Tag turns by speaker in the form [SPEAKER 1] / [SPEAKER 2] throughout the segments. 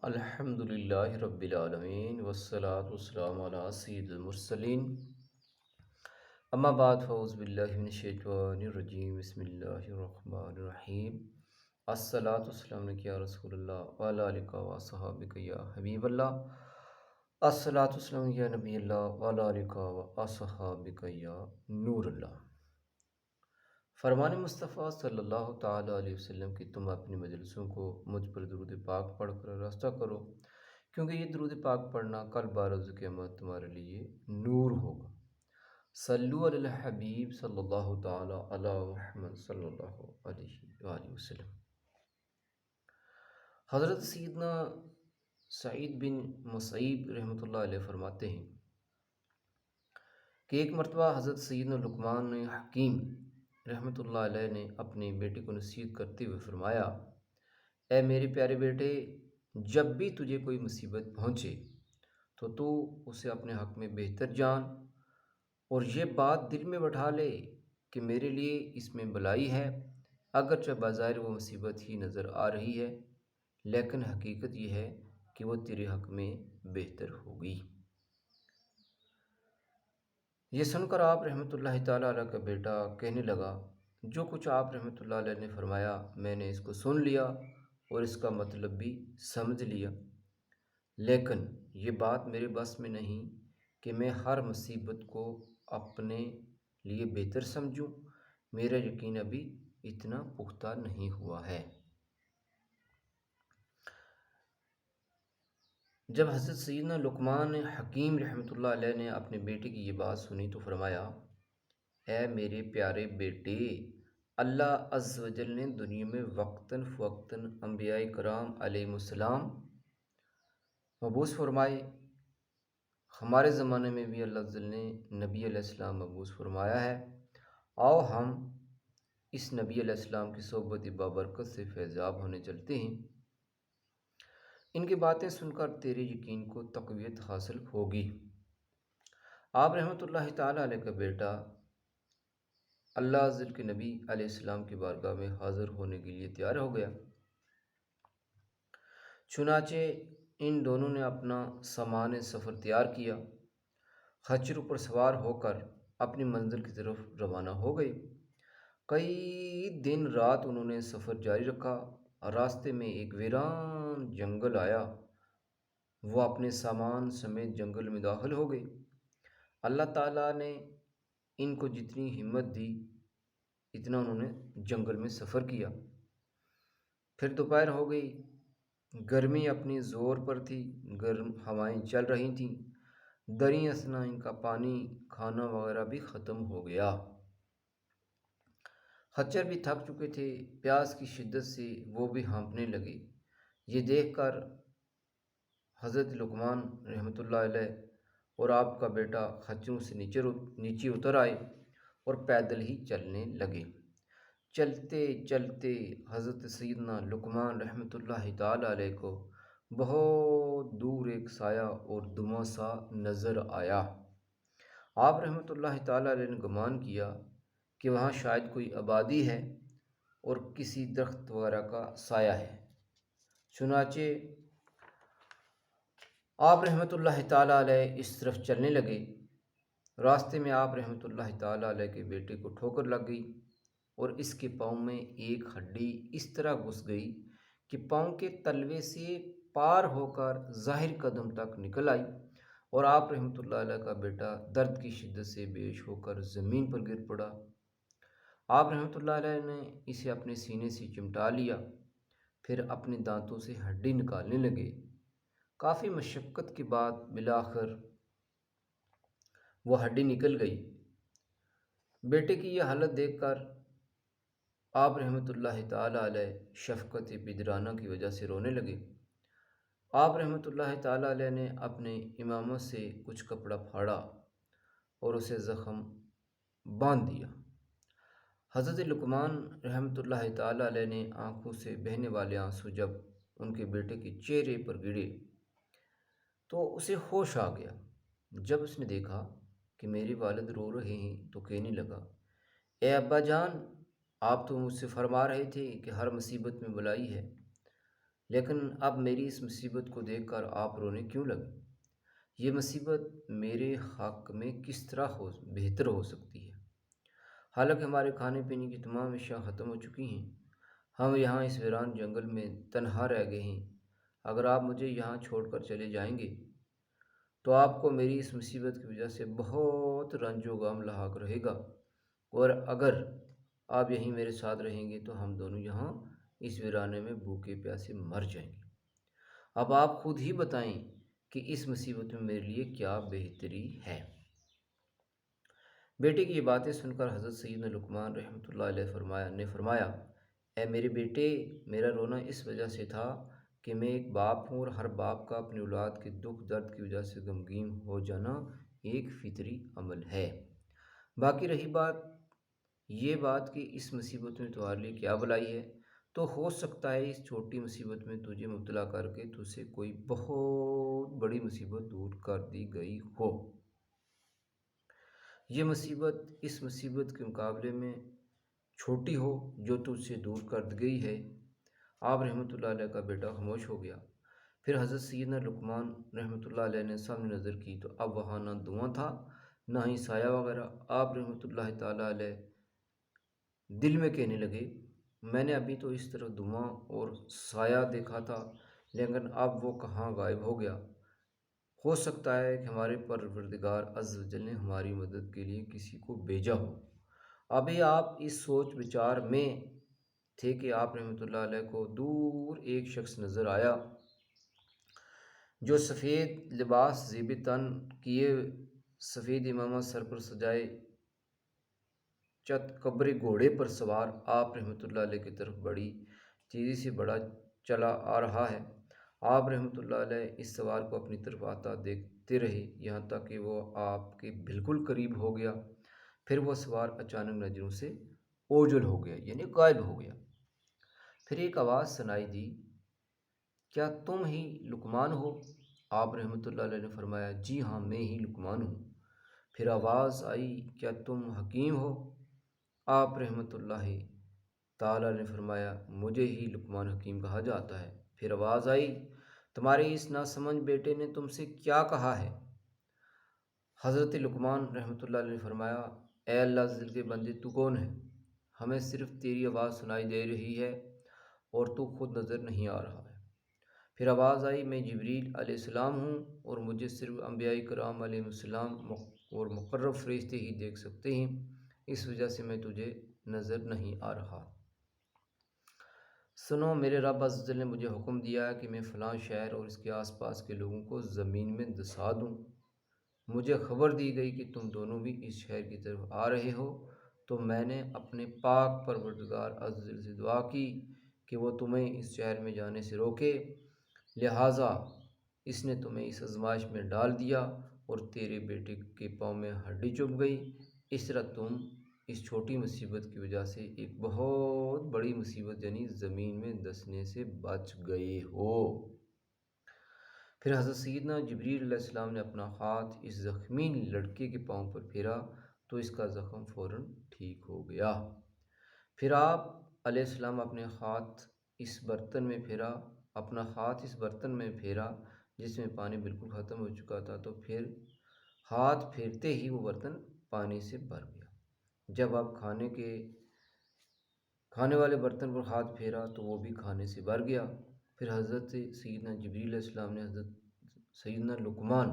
[SPEAKER 1] الحمد للہ رب العالمین والصلاة والسلام علی سید المرسلین اما بعد فاعوذ باللہ من الشیطان الرجیم بسم اللہ الرحمن الرحیم الصلاة والسلام علیکہ یا رسول اللہ وعلی آلک و صحابک یا حبیب اللہ الصلاة والسلام علیکہ یا نبی اللہ وعلی آلک و صحابک یا نور اللہ۔ فرمان مصطفیٰ صلی اللہ تعالیٰ علیہ وسلم کہ تم اپنی مجلسوں کو مجھ پر درود پاک پڑھ کر راستہ کرو، کیونکہ یہ درود پاک پڑھنا کل بروز قیامت تمہارے لیے نور ہوگا۔ صلو علی الحبیب صلی اللہ تعالیٰ علی محمد صلی اللہ علیہ وآلہ وسلم۔ حضرت سیدنا سعید بن مسیب رحمۃ اللہ علیہ فرماتے ہیں کہ ایک مرتبہ حضرت سیدنا لقمان حکیم رحمۃ اللہ علیہ نے اپنے بیٹے کو نصیحت کرتے ہوئے فرمایا، اے میرے پیارے بیٹے، جب بھی تجھے کوئی مصیبت پہنچے تو اسے اپنے حق میں بہتر جان اور یہ بات دل میں بٹھا لے کہ میرے لیے اس میں بلائی ہے، اگرچہ بظاہر وہ مصیبت ہی نظر آ رہی ہے، لیکن حقیقت یہ ہے کہ وہ تیرے حق میں بہتر ہوگی۔ یہ سن کر آپ رحمۃ اللہ تعالیٰ علیہ کا بیٹا کہنے لگا، جو کچھ آپ رحمۃ اللہ علیہ نے فرمایا میں نے اس کو سن لیا اور اس کا مطلب بھی سمجھ لیا، لیکن یہ بات میرے بس میں نہیں کہ میں ہر مصیبت کو اپنے لیے بہتر سمجھوں، میرا یقین ابھی اتنا پختہ نہیں ہوا ہے۔ جب حضرت سیدنا لقمان حکیم رحمۃ اللہ علیہ نے اپنے بیٹے کی یہ بات سنی تو فرمایا، اے میرے پیارے بیٹے، اللہ عز و جل نے دنیا میں وقتاً فوقتاً انبیاء کرام علیہ السلام مبعوث فرمائے۔ ہمارے زمانے میں بھی اللہ عز و جل نے نبی علیہ السلام مبعوث فرمایا ہے۔ آؤ ہم اس نبی علیہ السلام کی صحبت بابرکت سے فیضیاب ہونے چلتے ہیں، ان کی باتیں سن کر تیرے یقین کو تقویت حاصل ہوگی۔ آپ رحمۃ اللہ تعالیٰ علیہ کا بیٹا اللہ عز و جل کے نبی علیہ السلام کی بارگاہ میں حاضر ہونے کے لیے تیار ہو گیا۔ چنانچہ ان دونوں نے اپنا سامان سفر تیار کیا، خچر پر سوار ہو کر اپنی منزل کی طرف روانہ ہو گئے۔ کئی دن رات انہوں نے سفر جاری رکھا۔ راستے میں ایک ویران جنگل آیا، وہ اپنے سامان سمیت جنگل میں داخل ہو گئے۔ اللہ تعالیٰ نے ان کو جتنی ہمت دی اتنا انہوں نے جنگل میں سفر کیا۔ پھر دوپہر ہو گئی، گرمی اپنی زور پر تھی، گرم ہوائیں چل رہی تھیں، دریں اثنا ان کا پانی کھانا وغیرہ بھی ختم ہو گیا۔ خچر بھی تھک چکے تھے، پیاس کی شدت سے وہ بھی ہانپنے لگے۔ یہ دیکھ کر حضرت لقمان رحمۃ اللہ علیہ اور آپ کا بیٹا خچروں سے نیچے اتر آئے اور پیدل ہی چلنے لگے۔ چلتے چلتے حضرت سیدنا لقمان رحمۃ اللہ تعالیٰ علیہ کو بہت دور ایک سایہ اور دماغ سا نظر آیا۔ آپ رحمۃ اللہ تعالیٰ علیہ نے گمان کیا کہ وہاں شاید کوئی آبادی ہے اور کسی درخت وغیرہ کا سایہ ہے۔ چنانچہ آپ رحمۃ اللہ تعالیٰ علیہ اس طرف چلنے لگے۔ راستے میں آپ رحمۃ اللہ تعالیٰ علیہ کے بیٹے کو ٹھوکر لگ گئی اور اس کے پاؤں میں ایک ہڈی اس طرح گھس گئی کہ پاؤں کے تلوے سے پار ہو کر ظاہر قدم تک نکل آئی، اور آپ رحمۃ اللہ علیہ کا بیٹا درد کی شدت سے بے ہوش ہو کر زمین پر گر پڑا۔ آپ رحمۃ اللہ علیہ نے اسے اپنے سینے سے چمٹا لیا، پھر اپنے دانتوں سے ہڈی نکالنے لگے۔ کافی مشقت کے بعد بالآخر وہ ہڈی نکل گئی۔ بیٹے کی یہ حالت دیکھ کر آپ رحمۃ اللہ تعالیٰ علیہ شفقت پدرانہ کی وجہ سے رونے لگے۔ آپ رحمۃ اللہ تعالیٰ علیہ نے اپنے امامت سے کچھ کپڑا پھاڑا اور اسے زخم باندھ دیا۔ حضرت لقمان رحمۃ اللہ تعالیٰ علیہ نے آنکھوں سے بہنے والے آنسو جب ان کے بیٹے کے چہرے پر گرے تو اسے ہوش آ گیا۔ جب اس نے دیکھا کہ میرے والد رو رہے ہیں تو کہنے لگا، اے ابا جان، آپ تو مجھ سے فرما رہے تھے کہ ہر مصیبت میں بلائی ہے، لیکن اب میری اس مصیبت کو دیکھ کر آپ رونے کیوں لگے؟ یہ مصیبت میرے حق میں کس طرح بہتر ہو سکتی ہے؟ حالانکہ ہمارے کھانے پینے کی تمام اشیاء ختم ہو چکی ہیں، ہم یہاں اس ویران جنگل میں تنہا رہ گئے ہیں۔ اگر آپ مجھے یہاں چھوڑ کر چلے جائیں گے تو آپ کو میری اس مصیبت کی وجہ سے بہت رنج و غم لاحق رہے گا، اور اگر آپ یہیں میرے ساتھ رہیں گے تو ہم دونوں یہاں اس ویرانے میں بھوکے پیاسے مر جائیں گے۔ اب آپ خود ہی بتائیں کہ اس مصیبت میں میرے لیے کیا بہتری ہے؟ بیٹے کی یہ باتیں سن کر حضرت سیدنا لقمان رحمۃ اللہ علیہ فرمایا، اے میرے بیٹے، میرا رونا اس وجہ سے تھا کہ میں ایک باپ ہوں، اور ہر باپ کا اپنی اولاد کے دکھ درد کی وجہ سے غمگین ہو جانا ایک فطری عمل ہے۔ باقی رہی یہ بات کہ اس مصیبت میں تمہارے لیے کیا بلائی ہے، تو ہو سکتا ہے اس چھوٹی مصیبت میں تجھے مبتلا کر کے تجھ سے کوئی بہت بڑی مصیبت دور کر دی گئی ہو۔ یہ مصیبت اس مصیبت کے مقابلے میں چھوٹی ہو جو تجھ سے دور کر دی گئی ہے۔ آپ رحمۃ اللہ علیہ کا بیٹا خاموش ہو گیا۔ پھر حضرت سیدنا لقمان رحمۃ اللہ علیہ نے سامنے نظر کی تو اب وہاں نہ دھواں تھا نہ ہی سایہ وغیرہ۔ آپ رحمۃ اللہ تعالیٰ علیہ دل میں کہنے لگے، میں نے ابھی تو اس طرف دھواں اور سایہ دیکھا تھا، لیکن اب وہ کہاں غائب ہو گیا۔ ہو سکتا ہے کہ ہمارے پروردگار عز و جل نے ہماری مدد کے لیے کسی کو بھیجا ہو۔ ابھی آپ اس سوچ بچار میں تھے کہ آپ رحمۃ اللہ علیہ کو دور ایک شخص نظر آیا جو سفید لباس زیب تن کیے، سفید امامہ سر پر سجائے، چت قبر گھوڑے پر سوار آپ رحمۃ اللہ علیہ کی طرف بڑی تیزی سے بڑا چلا آ رہا ہے۔ آپ رحمۃ اللہ علیہ اس سوار کو اپنی طرف آتا دیکھتے رہے یہاں تک کہ وہ آپ کے بالکل قریب ہو گیا۔ پھر وہ سوار اچانک نظروں سے اوجھل ہو گیا، یعنی غائب ہو گیا۔ پھر ایک آواز سنائی دی، کیا تم ہی لقمان ہو؟ آپ رحمۃ اللہ علیہ نے فرمایا، جی ہاں، میں ہی لقمان ہوں۔ پھر آواز آئی، کیا تم حکیم ہو؟ آپ رحمۃ اللہ تعالیٰ نے فرمایا، مجھے ہی لقمان حکیم کہا جاتا ہے۔ پھر آواز آئی، تمہارے اس ناسمجھ بیٹے نے تم سے کیا کہا ہے؟ حضرت لقمان رحمۃ اللہ علیہ نے فرمایا، اے اللہ عز کے بندے، تو کون ہے؟ ہمیں صرف تیری آواز سنائی دے رہی ہے اور تو خود نظر نہیں آ رہا ہے۔ پھر آواز آئی، میں جبریل علیہ السلام ہوں، اور مجھے صرف انبیاء کرام علیہ السلام اور مقرب فرشتے ہی دیکھ سکتے ہیں، اس وجہ سے میں تجھے نظر نہیں آ رہا۔ سنو، میرے رب عز و جل نے مجھے حکم دیا ہے کہ میں فلاں شہر اور اس کے آس پاس کے لوگوں کو زمین میں دسا دوں۔ مجھے خبر دی گئی کہ تم دونوں بھی اس شہر کی طرف آ رہے ہو، تو میں نے اپنے پاک پروردگار عز و جل سے دعا کی کہ وہ تمہیں اس شہر میں جانے سے روکے، لہٰذا اس نے تمہیں اس آزمائش میں ڈال دیا اور تیرے بیٹے کے پاؤں میں ہڈی چبھ گئی۔ اس طرح تم اس چھوٹی مصیبت کی وجہ سے ایک بہت بڑی مصیبت یعنی زمین میں دسنے سے بچ گئے ہو۔ پھر حضرت سیدنا جبریل علیہ السلام نے اپنا ہاتھ اس زخمی لڑکے کے پاؤں پر پھیرا تو اس کا زخم فوراً ٹھیک ہو گیا۔ پھر آپ علیہ السلام اپنا ہاتھ اس برتن میں پھیرا جس میں پانی بالکل ختم ہو چکا تھا، تو پھر ہاتھ پھیرتے ہی وہ برتن پانی سے بھر گیا۔ جب آپ کھانے والے برتن پر ہاتھ پھیرا تو وہ بھی کھانے سے بھر گیا۔ پھر حضرت سیدنا جبریل علیہ السلام نے حضرت سیدنا لقمان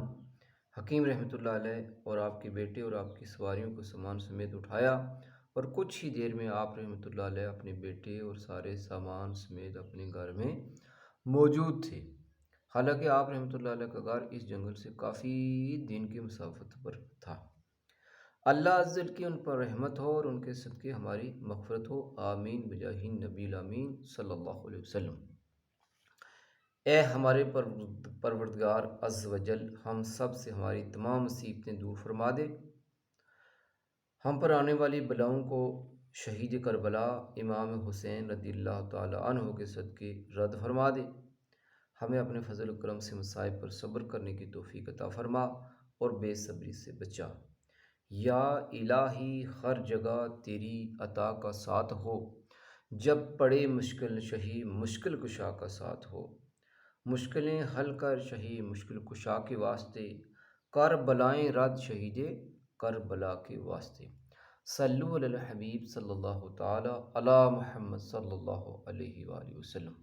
[SPEAKER 1] حکیم رحمۃ اللہ علیہ اور آپ کے بیٹے اور آپ کی سواریوں کو سامان سمیت اٹھایا، اور کچھ ہی دیر میں آپ رحمۃ اللہ علیہ اپنے بیٹے اور سارے سامان سمیت اپنے گھر میں موجود تھے۔ حالانکہ آپ رحمۃ اللہ علیہ کا گھر اس جنگل سے کافی دن کی مسافت پر تھا۔ اللہ عز و جل کی ان پر رحمت ہو اور ان کے صدقے ہماری مغفرت ہو، آمین بجاہ نبی الامین صلی اللہ علیہ وسلم۔ اے ہمارے پروردگار عز و جل، ہم سب سے ہماری تمام مصیبتیں دور فرما دے، ہم پر آنے والی بلاؤں کو شہید کربلا امام حسین رضی اللہ تعالی عنہ کے صدقے رد فرما دے، ہمیں اپنے فضل و کرم سے مصائب پر صبر کرنے کی توفیق عطا فرما اور بے صبری سے بچا۔ یا الہی، ہر جگہ تیری عطا کا ساتھ ہو، جب پڑے مشکل شہی مشکل کشا کا ساتھ ہو، مشکلیں حل کر شہی مشکل کشا کے واسطے، کر بلائیں رد شہید کر بلا کے واسطے۔ صلو علی الحبیب صلی اللہ تعالی علی محمد صلی اللہ علیہ وآلہ وسلم۔